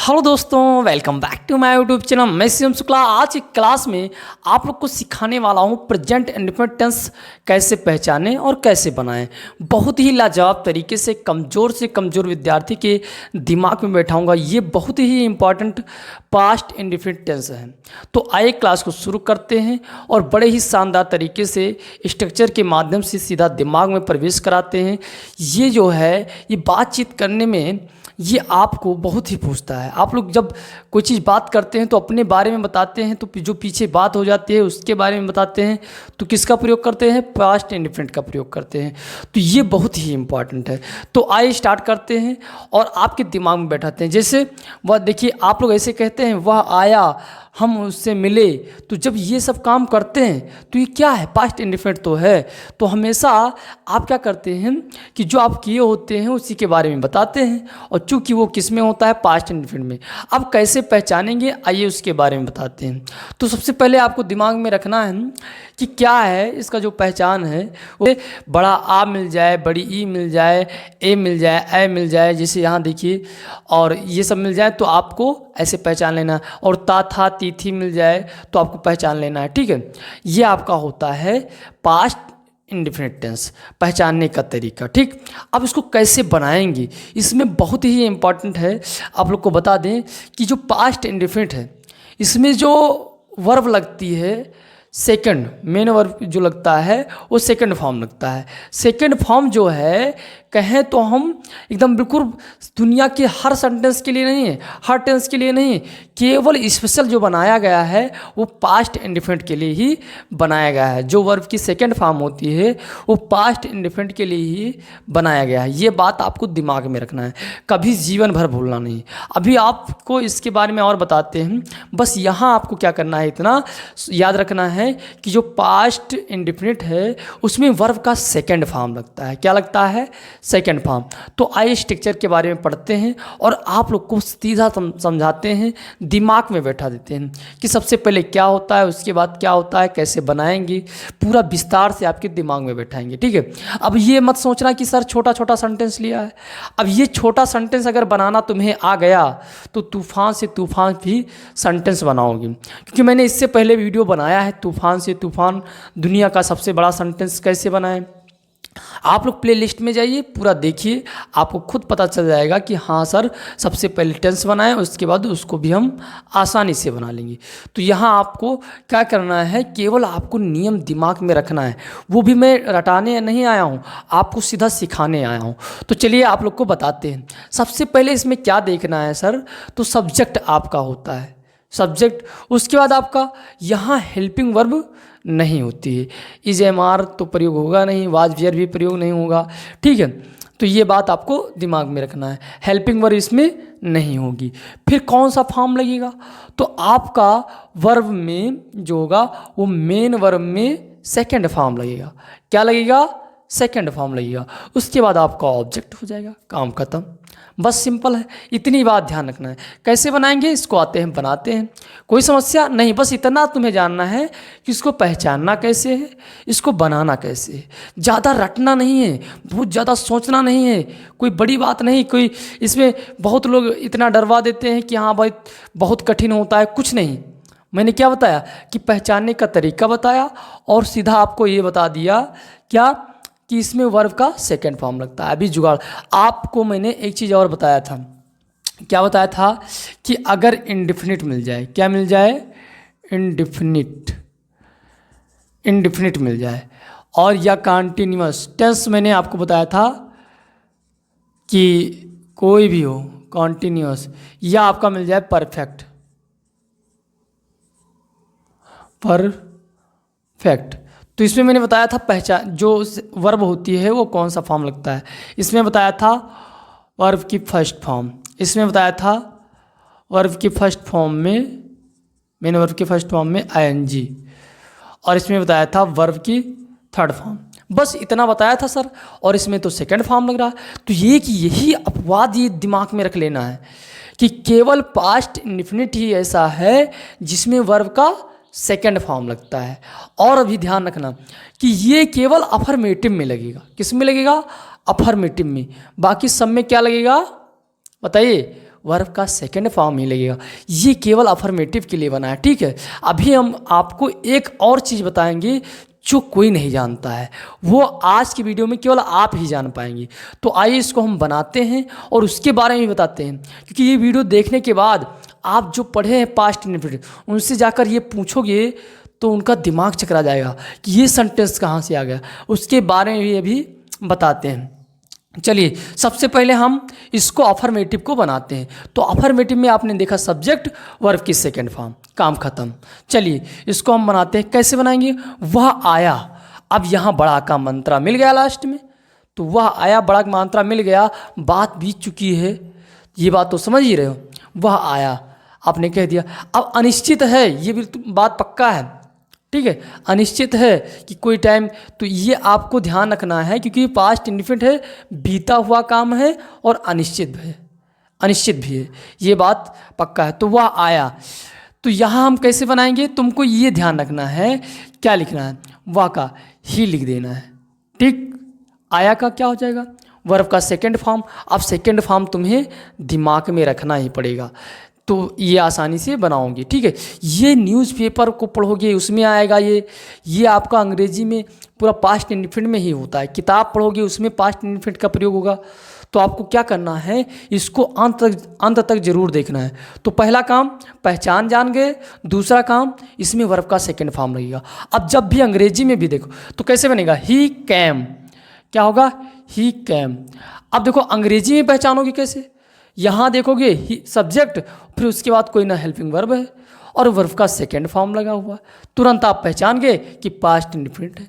Hello दोस्तों, welcome back to my YouTube channel. मैं शिवम शुक्ला। आज की क्लास में आप लोग को सिखाने वाला हूँ प्रेजेंट इंडेफिनिट टेंस कैसे पहचानें और कैसे बनाएं। बहुत ही लाजवाब तरीके से कमज़ोर विद्यार्थी के दिमाग में बैठाऊंगा। ये बहुत ही इंपॉर्टेंट पास्ट इंडेफिनिट टेंस है। तो आइए क्लास को शुरू करते हैं और बड़े ही शानदार तरीके से स्ट्रक्चर के माध्यम से सीधा दिमाग में प्रवेश कराते हैं। ये जो है ये बातचीत करने में ये आपको बहुत ही पूछता है। आप लोग जब कोई चीज़ बात करते हैं तो अपने बारे में बताते हैं, तो जो पीछे बात हो जाती है उसके बारे में बताते हैं, तो किसका प्रयोग करते हैं? पास्ट इंडेफिनिट का प्रयोग करते हैं। तो ये बहुत ही इम्पॉर्टेंट है। तो आइए स्टार्ट करते हैं और आपके दिमाग में बैठाते हैं। जैसे वह देखिए, आप लोग ऐसे कहते हैं वह आया, हम उससे मिले। तो जब ये सब काम करते हैं तो ये क्या है? पास्ट इंडेफिनिट तो है। तो हमेशा आप क्या करते हैं कि जो आप किए होते हैं उसी के बारे में बताते हैं, और चूंकि वो किस में होता है? पास्ट इंडेफिनिट में। अब कैसे पहचानेंगे, आइए उसके बारे में बताते हैं। तो सबसे पहले आपको दिमाग में रखना है कि क्या है इसका जो पहचान है। वो बड़ा आ मिल जाए, बड़ी ई मिल जाए, ए मिल जाए, ए मिल जाए, जैसे यहाँ देखिए, और ये सब मिल जाए तो आपको ऐसे पहचान लेना है। और ता था ती थी मिल जाए तो आपको पहचान लेना है। ठीक है, ये आपका होता है पास्ट इंडेफिनिट टेंस, पहचानने का तरीका। ठीक, अब इसको कैसे बनाएंगे, इसमें बहुत ही इम्पॉर्टेंट है। आप लोग को बता दें कि जो पास्ट इंडेफिनिट है इसमें जो वर्ब लगती है, सेकंड मेन वर्ब जो लगता है वो सेकंड फॉर्म लगता है। सेकंड फॉर्म जो है, कहें तो हम एकदम बिल्कुल दुनिया के हर सेंटेंस के लिए नहीं है, हर टेंस के लिए नहीं, केवल स्पेशल जो बनाया गया है वो पास्ट इंडेफिनिट के लिए ही बनाया गया है। जो वर्ब की सेकंड फॉर्म होती है वो पास्ट इंडेफिनिट के लिए ही बनाया गया है। ये बात आपको दिमाग में रखना है, कभी जीवन भर भूलना नहीं। अभी आपको इसके बारे में और बताते हैं। बस यहाँ आपको क्या करना है, इतना याद रखना है कि जो पास्ट इंडेफिनिट है उसमें वर्ब का सेकंड फॉर्म लगता है। क्या लगता है? Second form. तो आइए स्ट्रक्चर के बारे में पढ़ते हैं और आप लोग को सीधा समझाते हैं, दिमाग में बैठा देते हैं कि सबसे पहले क्या होता है, उसके बाद क्या होता है, कैसे बनाएंगे, पूरा विस्तार से आपके दिमाग में बैठाएंगे। ठीक है, अब ये मत सोचना कि सर छोटा छोटा सेंटेंस लिया है। अब ये छोटा सेंटेंस अगर बनाना तुम्हें आ गया तो तूफान से तूफान भी सेंटेंस बनाओगे, क्योंकि मैंने इससे पहले वीडियो बनाया है तूफान से तूफान दुनिया का सबसे बड़ा सेंटेंस कैसे बनाएं। आप लोग प्ले लिस्ट में जाइए, पूरा देखिए, आपको खुद पता चल जाएगा कि हाँ सर सबसे पहले टेंस बनाएं, उसके बाद उसको भी हम आसानी से बना लेंगे। तो यहाँ आपको क्या करना है, केवल आपको नियम दिमाग में रखना है। वो भी मैं रटाने नहीं आया हूँ, आपको सीधा सिखाने आया हूँ। तो चलिए आप लोग को बताते हैं। सबसे पहले इसमें क्या देखना है सर, तो सब्जेक्ट आपका होता है, सब्जेक्ट। उसके बाद आपका यहाँ हेल्पिंग वर्ब नहीं होती है, इज एम आर तो प्रयोग होगा नहीं, वाज वेयर भी प्रयोग नहीं होगा। ठीक है, तो ये बात आपको दिमाग में रखना है, हेल्पिंग वर्ब इसमें नहीं होगी। फिर कौन सा फॉर्म लगेगा, तो आपका वर्ब में जो होगा वो मेन वर्ब में सेकंड फॉर्म लगेगा। क्या लगेगा? सेकंड फॉर्म लगेगा। उसके बाद आपका ऑब्जेक्ट हो जाएगा, काम खत्म। बस सिंपल है, इतनी बात ध्यान रखना है। कैसे बनाएंगे इसको आते हैं, बनाते हैं, कोई समस्या नहीं। बस इतना तुम्हें जानना है कि इसको पहचानना कैसे है, इसको बनाना कैसे है। ज़्यादा रटना नहीं है, बहुत ज़्यादा सोचना नहीं है, कोई बड़ी बात नहीं। कोई इसमें बहुत लोग इतना डरवा देते हैं कि हाँ भाई बहुत कठिन होता है, कुछ नहीं। मैंने क्या बताया कि पहचानने का तरीका बताया और सीधा आपको ये बता दिया क्या कि इसमें वर्ब का सेकंड फॉर्म लगता है। अभी जुगाड़ आपको मैंने एक चीज़ और बताया था। क्या बताया था कि अगर इंडेफिनिट मिल जाए, क्या मिल जाए? इंडेफिनिट मिल जाए, और या कॉन्टिन्यूअस टेंस मैंने आपको बताया था कि कोई भी हो कॉन्टिन्यूअस, या आपका मिल जाए परफेक्ट। तो इसमें मैंने बताया था पहचान जो वर्ब होती है वो कौन सा फॉर्म लगता है। इसमें बताया था वर्ब की फर्स्ट फॉर्म, इसमें बताया था वर्ब की फर्स्ट फॉर्म में, मेन वर्ब की फर्स्ट फॉर्म में आईएनजी, और इसमें बताया था वर्ब की थर्ड फॉर्म। बस इतना बताया था सर, और इसमें तो सेकंड फॉर्म लग रहा है। तो ये कि यही अपवाद ये दिमाग में रख लेना है कि केवल पास्ट इंडेफिनिट ही ऐसा है जिसमें वर्ब का सेकंड फॉर्म लगता है। और अभी ध्यान रखना कि ये केवल अफर्मेटिव में लगेगा। किस में लगेगा? अफर्मेटिव में। बाकी सब में क्या लगेगा बताइए? वर्ब का सेकंड फॉर्म ही लगेगा। ये केवल अफर्मेटिव के लिए बना है, ठीक है। अभी हम आपको एक और चीज़ बताएंगे जो कोई नहीं जानता है, वो आज की वीडियो में केवल आप ही जान पाएंगे। तो आइए इसको हम बनाते हैं और उसके बारे में बताते हैं, क्योंकि ये वीडियो देखने के बाद आप जो पढ़े हैं पास्ट इंडेफिनिट उनसे जाकर ये पूछोगे तो उनका दिमाग चकरा जाएगा कि ये सेंटेंस कहाँ से आ गया। उसके बारे में भी अभी बताते हैं। चलिए सबसे पहले हम इसको अफर्मेटिव को बनाते हैं। तो अफर्मेटिव में आपने देखा सब्जेक्ट वर्ब की सेकंड फॉर्म, काम खत्म। चलिए इसको हम बनाते हैं। कैसे बनाएंगे? वह आया। अब यहाँ बड़ा का मंत्रा मिल गया लास्ट में, तो वह आया बड़ा का मंत्रा मिल गया, बात बीत चुकी है, ये बात तो समझ ही रहे हो। वह आया आपने कह दिया। अब अनिश्चित है, ये भी बात पक्का है, ठीक है। अनिश्चित है कि कोई टाइम, तो ये आपको ध्यान रखना है क्योंकि पास्ट इंडेफिनिट है, बीता हुआ काम है और अनिश्चित है, अनिश्चित भी है, ये बात पक्का है। तो वह आया, तो यहाँ हम कैसे बनाएंगे? तुमको ये ध्यान रखना है, क्या लिखना है? वह का ही लिख देना है, ठीक। आया का क्या हो जाएगा? वर्ब का सेकंड फॉर्म। अब सेकंड फॉर्म तुम्हें दिमाग में रखना ही पड़ेगा, तो ये आसानी से बनाओगे, ठीक है। ये न्यूज़पेपर को पढ़ोगे उसमें आएगा, ये आपका अंग्रेजी में पूरा पास्ट इंडेफिनिट में ही होता है। किताब पढ़ोगे उसमें पास्ट इंडेफिनिट का प्रयोग होगा। तो आपको क्या करना है, इसको अंत तक जरूर देखना है। तो पहला काम पहचान जान गए, दूसरा काम इसमें वर्ब का सेकंड फॉर्म लगेगा। अब जब भी अंग्रेजी में भी देखो तो कैसे बनेगा? ही कैम, क्या होगा? ही कैम। अब देखो अंग्रेजी में पहचानोगे कैसे? यहाँ देखोगे ही सब्जेक्ट, फिर उसके बाद कोई ना हेल्पिंग वर्ब है और वर्ब का सेकंड फॉर्म लगा हुआ है, तुरंत आप पहचान गए कि पास्ट इंडेफिनिट है।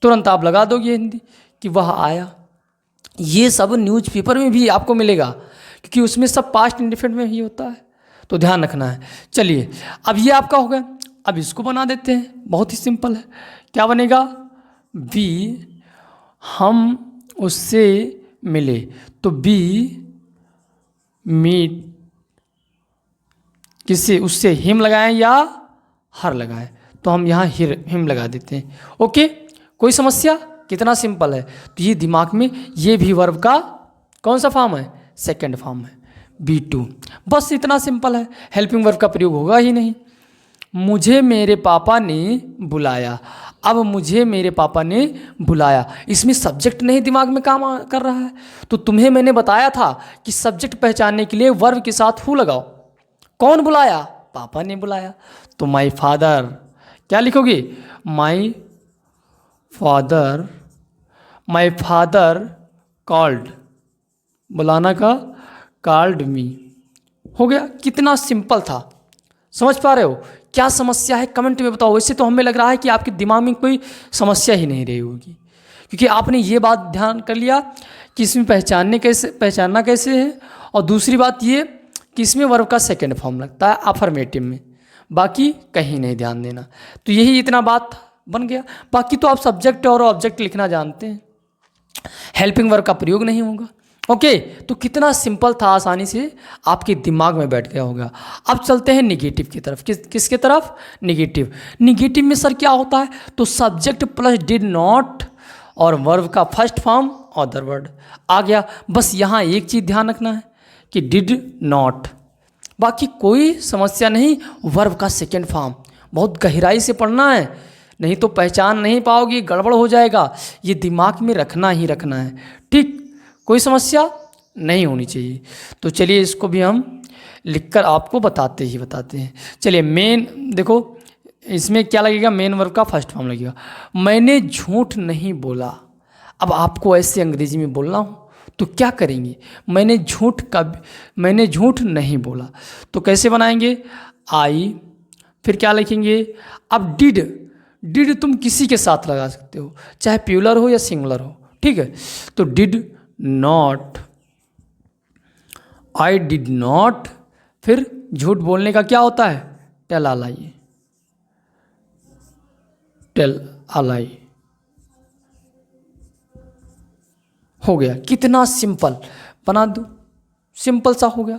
तुरंत आप लगा दोगे हिंदी कि वह आया। ये सब न्यूज़पेपर में भी आपको मिलेगा क्योंकि उसमें सब पास्ट इंडेफिनिट में ही होता है, तो ध्यान रखना है। चलिए अब ये आपका हो गया। अब इसको बना देते हैं, बहुत ही सिंपल है। क्या बनेगा? बी, हम उससे मिले, तो बी मीट, किससे? उससे। हिम लगाएं या हर लगाएं, तो हम यहाँ हिम लगा देते हैं। ओके, कोई समस्या? कितना सिंपल है। तो ये दिमाग में, ये भी वर्ब का कौन सा फॉर्म है? सेकंड फॉर्म है, B2। बस इतना सिंपल है, हेल्पिंग वर्ब का प्रयोग होगा ही नहीं। मुझे मेरे पापा ने बुलाया। अब मुझे मेरे पापा ने बुलाया, इसमें सब्जेक्ट नहीं दिमाग में काम कर रहा है। तो तुम्हें मैंने बताया था कि सब्जेक्ट पहचानने के लिए वर्ब के साथ हु लगाओ। कौन बुलाया? पापा ने बुलाया। तो माई फादर, क्या लिखोगे? My father, my father called, बुलाना का कॉल्ड मी। हो गया। कितना सिंपल था, समझ पा रहे हो? क्या समस्या है कमेंट में बताओ। वैसे तो हमें लग रहा है कि आपके दिमाग में कोई समस्या ही नहीं रही होगी, क्योंकि आपने ये बात ध्यान कर लिया कि इसमें पहचानना कैसे है, और दूसरी बात ये कि इसमें वर्ब का सेकंड फॉर्म लगता है अफर्मेटिव में, बाकी कहीं नहीं ध्यान देना। तो यही इतना बात बन गया। बाकी तो आप सब्जेक्ट और ऑब्जेक्ट लिखना जानते हैं, हेल्पिंग वर्ब का प्रयोग नहीं होगा। ओके, तो कितना सिंपल था, आसानी से आपके दिमाग में बैठ गया होगा। अब चलते हैं निगेटिव की तरफ। किसके तरफ? निगेटिव। निगेटिव में सर क्या होता है? तो सब्जेक्ट प्लस डिड नॉट और वर्ब का फर्स्ट फॉर्म अदर वर्ड आ गया। बस यहाँ एक चीज़ ध्यान रखना है कि डिड नॉट, बाकी कोई समस्या नहीं। वर्ब का सेकेंड फॉर्म बहुत गहराई से पढ़ना है, नहीं तो पहचान नहीं पाओगे, गड़बड़ हो जाएगा। ये दिमाग में रखना ही रखना है, ठीक। कोई समस्या नहीं होनी चाहिए। तो चलिए इसको भी हम लिखकर आपको बताते हैं। चलिए मेन देखो, इसमें क्या लगेगा? मेन वर्ब का फर्स्ट फॉर्म लगेगा। मैंने झूठ नहीं बोला। अब आपको ऐसे अंग्रेजी में बोलना हो तो क्या करेंगे? मैंने झूठ नहीं बोला, तो कैसे बनाएंगे? आई, फिर क्या लिखेंगे? अब डिड तुम किसी के साथ लगा सकते हो, चाहे प्लूरल हो या सिंगुलर हो, ठीक है। तो did not, I did not, फिर झूठ बोलने का क्या होता है? टेल अ लाई। हो गया। कितना सिंपल, बना दो, सिंपल सा हो गया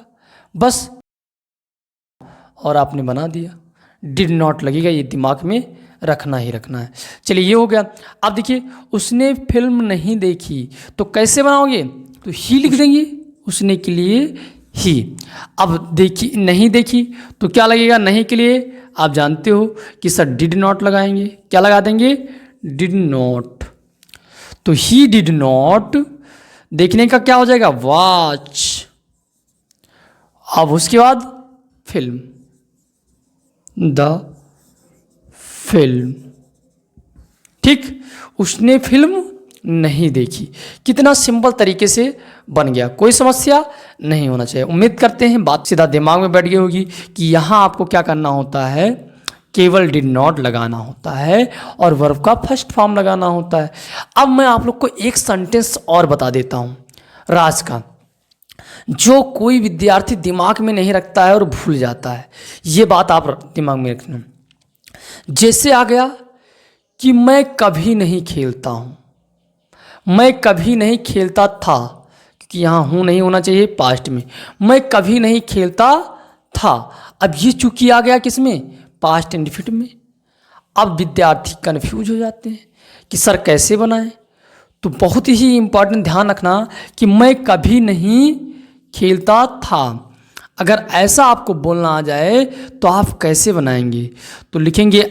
बस, और आपने बना दिया। डिड नॉट लगेगा, ये दिमाग में रखना ही रखना है। चलिए ये हो गया। अब देखिए, उसने फिल्म नहीं देखी, तो कैसे बनाओगे? तो ही लिख देंगे, उसने के लिए ही। अब देखी नहीं देखी तो क्या लगेगा, नहीं के लिए आप जानते हो कि सर डिड नॉट लगाएंगे, क्या लगा देंगे, डिड नॉट। तो ही डिड नॉट देखने का क्या हो जाएगा, वॉच। अब उसके बाद फिल्म, द फिल्म। ठीक, उसने फिल्म नहीं देखी। कितना सिंपल तरीके से बन गया, कोई समस्या नहीं होना चाहिए। उम्मीद करते हैं बात सीधा दिमाग में बैठ गई होगी कि यहाँ आपको क्या करना होता है, केवल डिड नॉट लगाना होता है और वर्ब का फर्स्ट फॉर्म लगाना होता है। अब मैं आप लोग को एक सेंटेंस और बता देता हूँ राज का, जो कोई विद्यार्थी दिमाग में नहीं रखता है और भूल जाता है। ये बात आप दिमाग में रखना। जैसे आ गया कि मैं कभी नहीं खेलता हूँ, मैं कभी नहीं खेलता था, क्योंकि यहाँ हूँ नहीं होना चाहिए पास्ट में, मैं कभी नहीं खेलता था। अब ये चूंकि आ गया किस में, पास्ट इंडिफिनिट में। अब विद्यार्थी कन्फ्यूज हो जाते हैं कि सर कैसे बनाएं। तो बहुत ही इम्पोर्टेंट ध्यान रखना कि मैं कभी नहीं खेलता था। अगर ऐसा आपको बोलना आ जाए तो आप कैसे बनाएंगे, तो लिखेंगे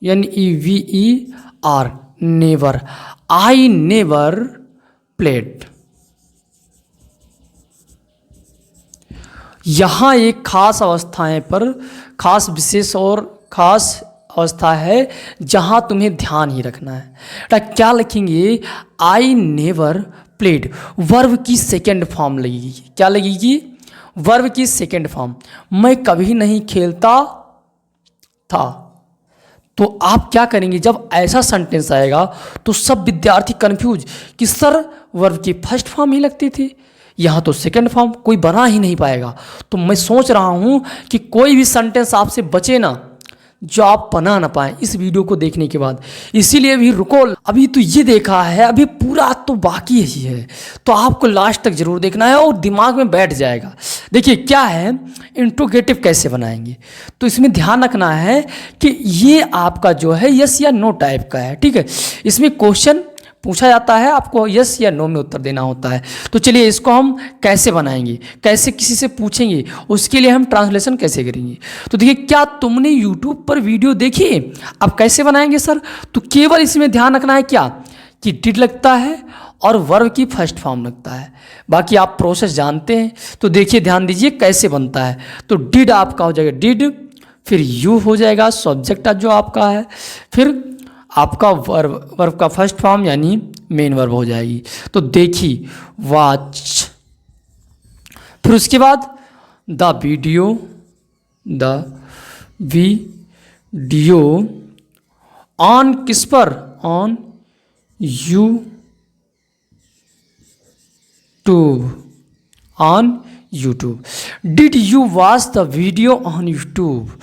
NEVER, never. I never played. यहाँ एक खास अवस्थाएं पर खास विशेष और खास अवस्था है जहाँ तुम्हें ध्यान ही रखना है। क्या लिखेंगे, आई नेवर प्लेड, वर्ब की सेकेंड फॉर्म लगेगी। क्या लगेगी, वर्ब की सेकेंड फॉर्म। मैं कभी नहीं खेलता था। तो आप क्या करेंगे, जब ऐसा सेंटेंस आएगा तो सब विद्यार्थी कंफ्यूज कि सर वर्ब की फर्स्ट फॉर्म ही लगती थी, यहाँ तो सेकंड फॉर्म, कोई बना ही नहीं पाएगा। तो मैं सोच रहा हूँ कि कोई भी सेंटेंस आपसे बचे ना जो आप बना ना पाए इस वीडियो को देखने के बाद। इसीलिए अभी रुको, अभी तो ये देखा है, अभी पूरा तो बाकी ही है, तो आपको लास्ट तक जरूर देखना है और दिमाग में बैठ जाएगा। देखिए क्या है, इंट्रोगेटिव कैसे बनाएंगे, तो इसमें ध्यान रखना है कि ये आपका जो है यस या नो टाइप का है। ठीक है, इसमें क्वेश्चन पूछा जाता है, आपको यस या नो में उत्तर देना होता है। तो चलिए इसको हम कैसे बनाएंगे, कैसे किसी से पूछेंगे, उसके लिए हम ट्रांसलेशन कैसे करेंगे। तो देखिए, क्या तुमने यूट्यूब पर वीडियो देखी, अब कैसे बनाएंगे सर, तो केवल इसमें ध्यान रखना है क्या कि डिड लगता है और वर्ब की फर्स्ट फॉर्म लगता है। बाकी आप प्रोसेस जानते हैं, तो देखिए ध्यान दीजिए कैसे बनता है। तो डिड आपका हो जाएगा डिड, फिर यू हो जाएगा सब्जेक्ट जो आपका है, फिर आपका वर्ब का फर्स्ट फॉर्म यानी मेन वर्ब हो जाएगी। तो देखी वॉच, फिर उसके बाद द वीडियो ऑन किस पर, on YouTube. Did you watch the video on YouTube.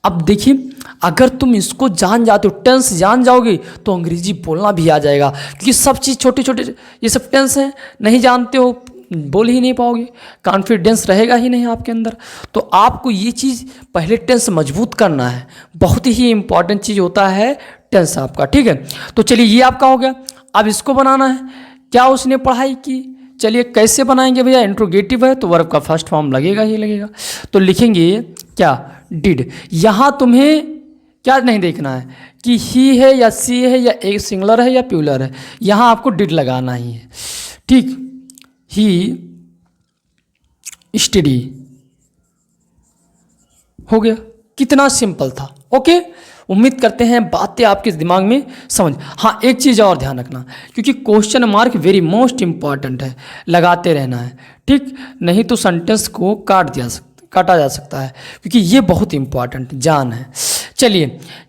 अब देखिए, अगर तुम इसको जान जाते हो, टेंस जान जाओगे, तो अंग्रेजी बोलना भी आ जाएगा, क्योंकि सब चीज़ छोटे छोटे ये सब टेंस हैं, नहीं जानते हो बोल ही नहीं पाओगे, कॉन्फिडेंस रहेगा ही नहीं आपके अंदर। तो आपको ये चीज़ पहले टेंस मजबूत करना है, बहुत ही इंपॉर्टेंट चीज़ होता है टेंस आपका। ठीक है, तो चलिए ये आपका हो गया। अब इसको बनाना है, क्या उसने पढ़ाई की। चलिए कैसे बनाएंगे भैया, इंट्रोगेटिव है तो वर्ब का फर्स्ट फॉर्म लगेगा ही लगेगा। तो लिखेंगे क्या, डिड। यहाँ तुम्हें क्या नहीं देखना है कि ही है या सी है या एक सिंगुलर है या प्लूरल है, यहाँ आपको डिड लगाना ही है। ठीक, ही स्टडी हो गया, कितना सिंपल था। ओके, उम्मीद करते हैं बातें आपके दिमाग में समझ। हाँ, एक चीज़ और ध्यान रखना, क्योंकि question mark very most important है, लगाते रहना है। ठीक, नहीं तो सेंटेंस को काटा जा सकता है, क्योंकि ये बहुत इंपॉर्टेंट जान है। चलिए,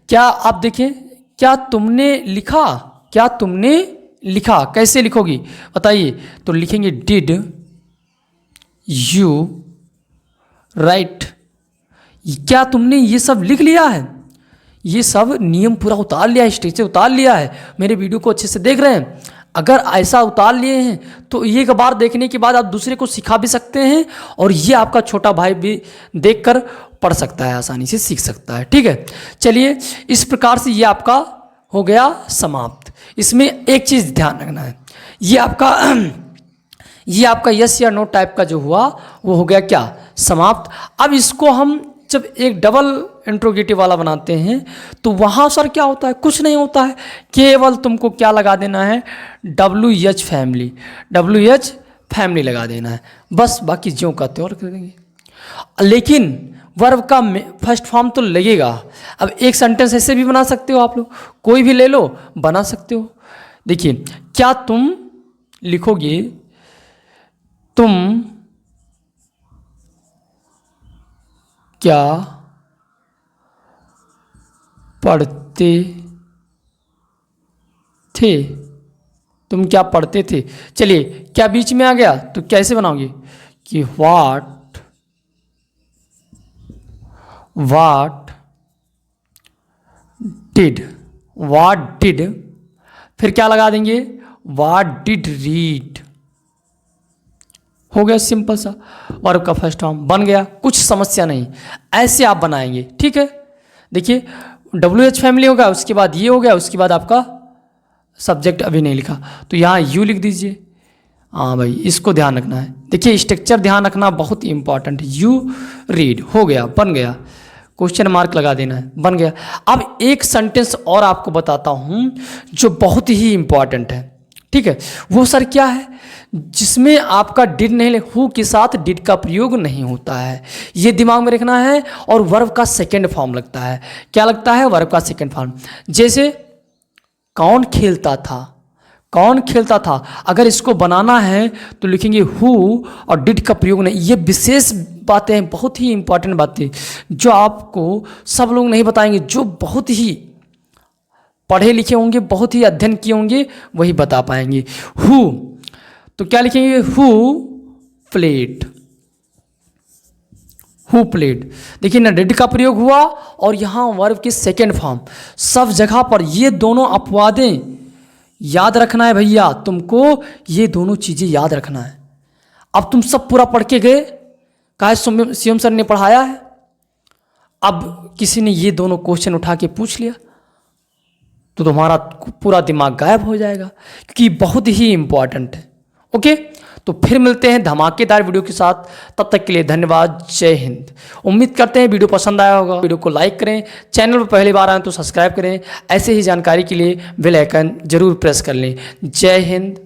क्या आप देखें, क्या तुमने लिखा, क्या तुमने लिखा, कैसे लिखोगी बताइए। तो लिखेंगे डिड यू राइट। क्या तुमने ये सब लिख लिया है, ये सब नियम पूरा उतार लिया है, स्टेज से उतार लिया है, मेरे वीडियो को अच्छे से देख रहे हैं। अगर ऐसा उतार लिए हैं तो एक बार देखने के बाद आप दूसरे को सिखा भी सकते हैं, और ये आपका छोटा भाई भी देखकर पढ़ सकता है, आसानी से सीख सकता है। ठीक है, चलिए इस प्रकार से ये आपका हो गया समाप्त। इसमें एक चीज़ ध्यान रखना है, ये आपका ये आपका यस या नो टाइप का जो हुआ वो हो गया क्या, समाप्त। अब इसको हम जब एक डबल इंट्रोगेटिव वाला बनाते हैं तो वहाँ सर क्या होता है, कुछ नहीं होता है, केवल तुमको क्या लगा देना है, WH फैमिली, WH फैमिली लगा देना है बस, बाकी ज्यों का त्यों रख देंगे। लेकिन वर्ब का फर्स्ट फॉर्म तो लगेगा। अब एक सेंटेंस ऐसे भी बना सकते हो आप लोग, कोई भी ले लो बना सकते हो। देखिए क्या तुम लिखोगे, तुम क्या पढ़ते थे, तुम क्या पढ़ते थे। चलिए क्या बीच में आ गया तो कैसे बनाओगे कि वाट डिड, फिर क्या लगा देंगे, वाट डिड रीड। हो गया सिंपल सा, वर्ब का फर्स्ट फॉर्म बन गया, कुछ समस्या नहीं, ऐसे आप बनाएंगे। ठीक है, देखिए WH फैमिली होगा, उसके बाद ये हो गया, उसके बाद आपका सब्जेक्ट अभी नहीं लिखा तो यहाँ यू लिख दीजिए। हाँ भाई इसको ध्यान रखना है, देखिए स्ट्रक्चर ध्यान रखना बहुत ही इंपॉर्टेंट है। यू रीड हो गया, बन गया, क्वेश्चन मार्क लगा देना है, बन गया। अब एक सेंटेंस और आपको बताता हूँ जो बहुत ही इंपॉर्टेंट है। ठीक है, वो सर क्या है, जिसमें आपका डिड नहीं, हु के साथ डिड का प्रयोग नहीं होता है, ये दिमाग में रखना है। और वर्ब का सेकंड फॉर्म लगता है, क्या लगता है, वर्ब का सेकंड फॉर्म। जैसे कौन खेलता था, कौन खेलता था, अगर इसको बनाना है तो लिखेंगे हु और डिड का प्रयोग नहीं। ये विशेष बातें हैं, बहुत ही इंपॉर्टेंट बातें जो आपको सब लोग नहीं बताएंगे, जो बहुत ही पढ़े लिखे होंगे, बहुत ही अध्ययन किए होंगे, वही बता पाएंगे। हु तो क्या लिखेंगे, हु प्लेड। देखिए ना डिड का प्रयोग हुआ और यहाँ वर्ब के सेकेंड फॉर्म, सब जगह पर ये दोनों अपवादें याद रखना है भैया, तुमको ये दोनों चीज़ें याद रखना है। अब तुम सब पूरा पढ़ के गए, कहा सीएम सर ने पढ़ाया है, अब किसी ने ये दोनों क्वेश्चन उठा के पूछ लिया तो तुम्हारा पूरा दिमाग गायब हो जाएगा, क्योंकि बहुत ही इंपॉर्टेंट है। ओके, तो फिर मिलते हैं धमाकेदार वीडियो के साथ, तब तक के लिए धन्यवाद, जय हिंद। उम्मीद करते हैं वीडियो पसंद आया होगा, वीडियो को लाइक करें, चैनल पर पहली बार आए तो सब्सक्राइब करें, ऐसे ही जानकारी के लिए बेल आइकन जरूर प्रेस कर लें। जय हिंद।